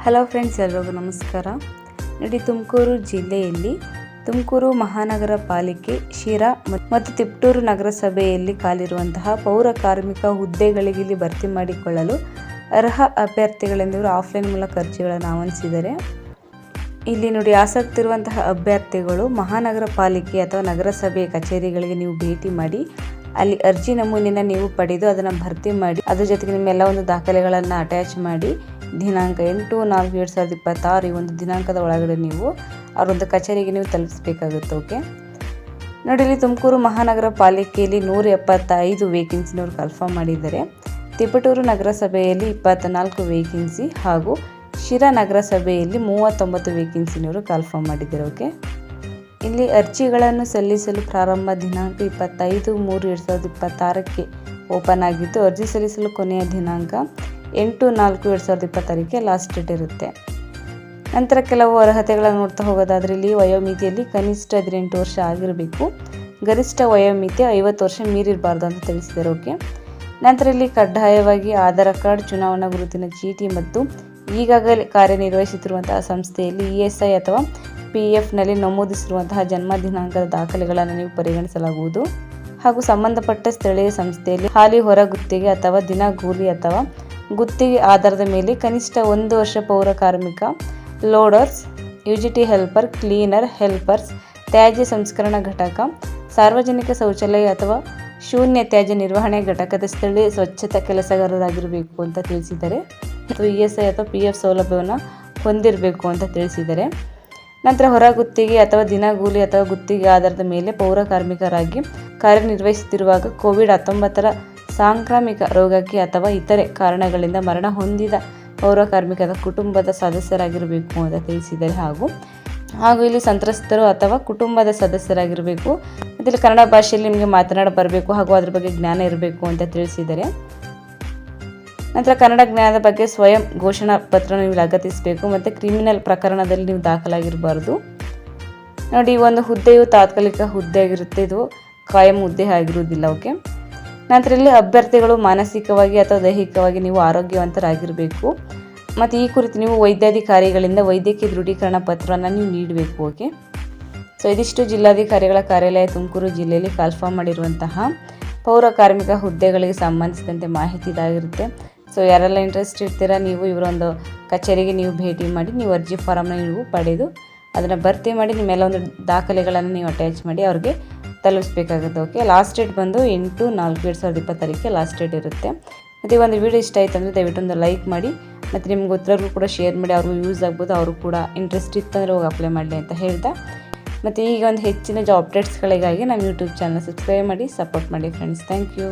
Hello friends, ಎಲ್ಲರಿಗೂ ನಮಸ್ಕಾರ. ನೋಡಿ, ತುಮಕೂರು ಜಿಲ್ಲೆಯಲ್ಲಿ ತುಮಕೂರು ಮಹಾನಗರ ಪಾಲಿಕೆ, ಶಿರಾ ಮತ್ತು ತಿಪಟೂರು ನಗರಸಭೆಯಲ್ಲಿ ಖಾಲಿರುವಂತಹ ಪೌರ ಕಾರ್ಮಿಕ ಹುದ್ದೆಗಳಿಗೆ ಇಲ್ಲಿ ಭರ್ತಿ ಮಾಡಿಕೊಳ್ಳಲು ಅರ್ಹ ಅಭ್ಯರ್ಥಿಗಳೆಂದು ಆಫ್ಲೈನ್ ಮೂಲಕ ಅರ್ಜಿಗಳನ್ನು ಆಹ್ವಾನಿಸಿದ್ದಾರೆ. ಇಲ್ಲಿ ನೋಡಿ, ಆಸಕ್ತಿ ಇರುವಂತಹ ಅಭ್ಯರ್ಥಿಗಳು ಮಹಾನಗರ ಪಾಲಿಕೆ ಅಥವಾ ನಗರಸಭೆ ಕಚೇರಿಗಳಿಗೆ ನೀವು ಭೇಟಿ ಮಾಡಿ ಅಲ್ಲಿ ಅರ್ಜಿ ನಮೂನೆಯನ್ನು ನೀವು ಪಡೆದು ಅದನ್ನು ಭರ್ತಿ ಮಾಡಿ, ಅದ್ರ ಜೊತೆಗೆ ನಿಮ್ಮೆಲ್ಲ ಒಂದು ದಾಖಲೆಗಳನ್ನು ಅಟ್ಯಾಚ್ ಮಾಡಿ ದಿನಾಂಕ 8/4/2026 ಈ ಒಂದು ದಿನಾಂಕದ ಒಳಗಡೆ ನೀವು ಅವರೊಂದು ಕಚೇರಿಗೆ ನೀವು ತಲುಪಿಸಬೇಕಾಗುತ್ತೆ. ಓಕೆ ನೋಡಿ, ಇಲ್ಲಿ ತುಮಕೂರು ಮಹಾನಗರ ಪಾಲಿಕೆಯಲ್ಲಿ 175 ವೇಕೆನ್ಸಿನವರು ಕನ್ಫರ್ಮ್ ಮಾಡಿದ್ದಾರೆ. ತಿಪಟೂರು ನಗರಸಭೆಯಲ್ಲಿ 24 ವೇಕೆನ್ಸಿ ಹಾಗೂ ಶಿರಾ ನಗರಸಭೆಯಲ್ಲಿ 39 ವೇಕೆನ್ಸಿನವರು ಕನ್ಫರ್ಮ್ ಮಾಡಿದ್ದಾರೆ. ಓಕೆ, ಇಲ್ಲಿ ಅರ್ಜಿಗಳನ್ನು ಸಲ್ಲಿಸಲು ಪ್ರಾರಂಭ ದಿನಾಂಕ 25/3/2026 ಓಪನ್ ಆಗಿದ್ದು, ಅರ್ಜಿ ಸಲ್ಲಿಸಲು ಕೊನೆಯ ದಿನಾಂಕ 8/4/2026 ಲಾಸ್ಟ್ ಡೇಟ್ ಇರುತ್ತೆ. ನಂತರ ಕೆಲವು ಅರ್ಹತೆಗಳನ್ನು ನೋಡ್ತಾ ಹೋಗೋದಾದ್ರೆ, ಇಲ್ಲಿ ವಯೋಮಿತಿಯಲ್ಲಿ ಕನಿಷ್ಠ 18 ವರ್ಷ ಆಗಿರಬೇಕು, ಗರಿಷ್ಠ ವಯೋಮಿತಿ 50 ವರ್ಷ ಮೀರಿರಬಾರ್ದು ಅಂತ ತಿಳಿಸಿದ್ದಾರೆ. ಓಕೆ, ನಂತರ ಇಲ್ಲಿ ಕಡ್ಡಾಯವಾಗಿ ಆಧಾರ್ ಕಾರ್ಡ್, ಚುನಾವಣಾ ಗುರುತಿನ ಚೀಟಿ ಮತ್ತು ಈಗಾಗಲೇ ಕಾರ್ಯನಿರ್ವಹಿಸುತ್ತಿರುವಂತಹ ಸಂಸ್ಥೆಯಲ್ಲಿ ESI ಅಥವಾ PFನಲ್ಲಿ ನಮೂದಿಸಿರುವಂತಹ ಜನ್ಮ ದಿನಾಂಕದ ದಾಖಲೆಗಳನ್ನು ನೀವು ಪರಿಗಣಿಸಲಾಗುವುದು. ಹಾಗೂ ಸಂಬಂಧಪಟ್ಟ ಸ್ಥಳೀಯ ಸಂಸ್ಥೆಯಲ್ಲಿ ಹಾಲಿ ಹೊರ ಗುತ್ತಿಗೆ ಅಥವಾ ದಿನಗೂಲಿ ಅಥವಾ ಗುತ್ತಿಗೆ ಆಧಾರದ ಮೇಲೆ ಕನಿಷ್ಠ 1 ವರ್ಷ ಪೌರ ಕಾರ್ಮಿಕ, loaders, UGT helper, cleaner, helpers, ತ್ಯಾಜ್ಯ ಸಂಸ್ಕರಣಾ ಘಟಕ, ಸಾರ್ವಜನಿಕ ಶೌಚಾಲಯ ಅಥವಾ ಶೂನ್ಯ ತ್ಯಾಜ್ಯ ನಿರ್ವಹಣೆ ಘಟಕದ ಸ್ಥಳೀಯ ಸ್ವಚ್ಛತಾ ಕೆಲಸಗಾರರಾಗಿರಬೇಕು ಅಂತ ತಿಳಿಸಿದ್ದಾರೆ. ಅಥವಾ ESI ಅಥವಾ PF ಸೌಲಭ್ಯವನ್ನು ಹೊಂದಿರಬೇಕು ಅಂತ ತಿಳಿಸಿದ್ದಾರೆ. ನಂತರ ಹೊರ ಗುತ್ತಿಗೆ ಅಥವಾ ದಿನಗೂಲಿ ಅಥವಾ ಗುತ್ತಿಗೆ ಆಧಾರದ ಮೇಲೆ ಪೌರ ಕಾರ್ಮಿಕರಾಗಿ ಕಾರ್ಯನಿರ್ವಹಿಸುತ್ತಿರುವಾಗ ಕೋವಿಡ್-19 ಸಾಂಕ್ರಾಮಿಕ ರೋಗಕ್ಕೆ ಅಥವಾ ಇತರೆ ಕಾರಣಗಳಿಂದ ಮರಣ ಹೊಂದಿದ ಪೌರ ಕಾರ್ಮಿಕರ ಕುಟುಂಬದ ಸದಸ್ಯರಾಗಿರಬೇಕು ಅಂತ ತಿಳಿಸಿದ್ದಾರೆ. ಹಾಗೂ ಇಲ್ಲಿ ಸಂತ್ರಸ್ತರು ಅಥವಾ ಕುಟುಂಬದ ಸದಸ್ಯರಾಗಿರಬೇಕು. ಮತ್ತು ಇಲ್ಲಿ ಕನ್ನಡ ಭಾಷೆಯಲ್ಲಿ ನಿಮಗೆ ಮಾತನಾಡ ಬರಬೇಕು ಹಾಗೂ ಅದ್ರ ಬಗ್ಗೆ ಜ್ಞಾನ ಇರಬೇಕು ಅಂತ ತಿಳಿಸಿದ್ದಾರೆ. ನಂತರ ಕನ್ನಡ ಜ್ಞಾನದ ಬಗ್ಗೆ ಸ್ವಯಂ ಘೋಷಣಾ ಪತ್ರ ನೀವು ಲಗತ್ತಿಸಬೇಕು ಮತ್ತು ಕ್ರಿಮಿನಲ್ ಪ್ರಕರಣದಲ್ಲಿ ನೀವು ದಾಖಲಾಗಿರಬಾರ್ದು. ನೋಡಿ, ಈ ಒಂದು ಹುದ್ದೆಯು ತಾತ್ಕಾಲಿಕ ಹುದ್ದೆ ಆಗಿರುತ್ತೆ, ಇದು ಕಾಯಂ ಹುದ್ದೆ ಆಗಿರುವುದಿಲ್ಲ. ಓಕೆ, ನಂತರ ಇಲ್ಲಿ ಅಭ್ಯರ್ಥಿಗಳು ಮಾನಸಿಕವಾಗಿ ಅಥವಾ ದೈಹಿಕವಾಗಿ ನೀವು ಆರೋಗ್ಯವಂತರಾಗಿರಬೇಕು ಮತ್ತು ಈ ಕುರಿತು ನೀವು ವೈದ್ಯಾಧಿಕಾರಿಗಳಿಂದ ವೈದ್ಯಕೀಯ ದೃಢೀಕರಣ ಪತ್ರವನ್ನು ನೀವು ನೀಡಬೇಕು. ಓಕೆ, ಸೊ ಇದಿಷ್ಟು ಜಿಲ್ಲಾಧಿಕಾರಿಗಳ ಕಾರ್ಯಾಲಯ ತುಮಕೂರು ಜಿಲ್ಲೆಯಲ್ಲಿ ಕನ್ಫರ್ಮ್ ಮಾಡಿರುವಂತಹ ಪೌರ ಕಾರ್ಮಿಕ ಹುದ್ದೆಗಳಿಗೆ ಸಂಬಂಧಿಸಿದಂತೆ ಮಾಹಿತಿ ಇದಾಗಿರುತ್ತೆ. ಸೊ ಯಾರೆಲ್ಲ ಇಂಟ್ರೆಸ್ಟ್ ಇರ್ತೀರಾ, ನೀವು ಇವರೊಂದು ಕಚೇರಿಗೆ ನೀವು ಭೇಟಿ ಮಾಡಿ ನೀವು ಅರ್ಜಿ ಫಾರಮ್ನ ನೀವು ಪಡೆದು ಅದನ್ನು ಭರ್ತಿ ಮಾಡಿ ನಿಮ್ಮೆಲ್ಲ ಒಂದು ದಾಖಲೆಗಳನ್ನು ನೀವು ಅಟ್ಯಾಚ್ ಮಾಡಿ ಅವ್ರಿಗೆ ತಲುಪಿಸಬೇಕಾಗುತ್ತೆ. ಓಕೆ, ಲಾಸ್ಟ್ ಡೇಟ್ ಬಂದು 8/4/2026 ಲಾಸ್ಟ್ ಡೇಟ್ ಇರುತ್ತೆ. ಮತ್ತು ಈ ಒಂದು ವಿಡಿಯೋ ಇಷ್ಟ ಆಯಿತು ಅಂದರೆ ದಯವಿಟ್ಟು ಒಂದು ಲೈಕ್ ಮಾಡಿ ಮತ್ತು ನಿಮ್ಗೆ ಗೊತ್ತಿರೋರ್ಗೂ ಕೂಡ ಶೇರ್ ಮಾಡಿ, ಅವ್ರಿಗೂ ಯೂಸ್ ಆಗ್ಬೋದು, ಅವರು ಕೂಡ ಇಂಟ್ರೆಸ್ಟ್ ಇತ್ತಂದರೆ ಹೋಗಿ ಅಪ್ಲೈ ಮಾಡಲಿ ಅಂತ ಹೇಳ್ತಾ, ಮತ್ತು ಈಗ ಒಂದು ಹೆಚ್ಚಿನ ಜಾಬ್ ಅಪ್ಡೇಟ್ಸ್ಗಳಿಗಾಗಿ ನಮ್ಮ ಯೂಟ್ಯೂಬ್ ಚಾನಲ್ ಸಬ್ಸ್ಕ್ರೈಬ್ ಮಾಡಿ ಸಪೋರ್ಟ್ ಮಾಡಿ ಫ್ರೆಂಡ್ಸ್. Thank you.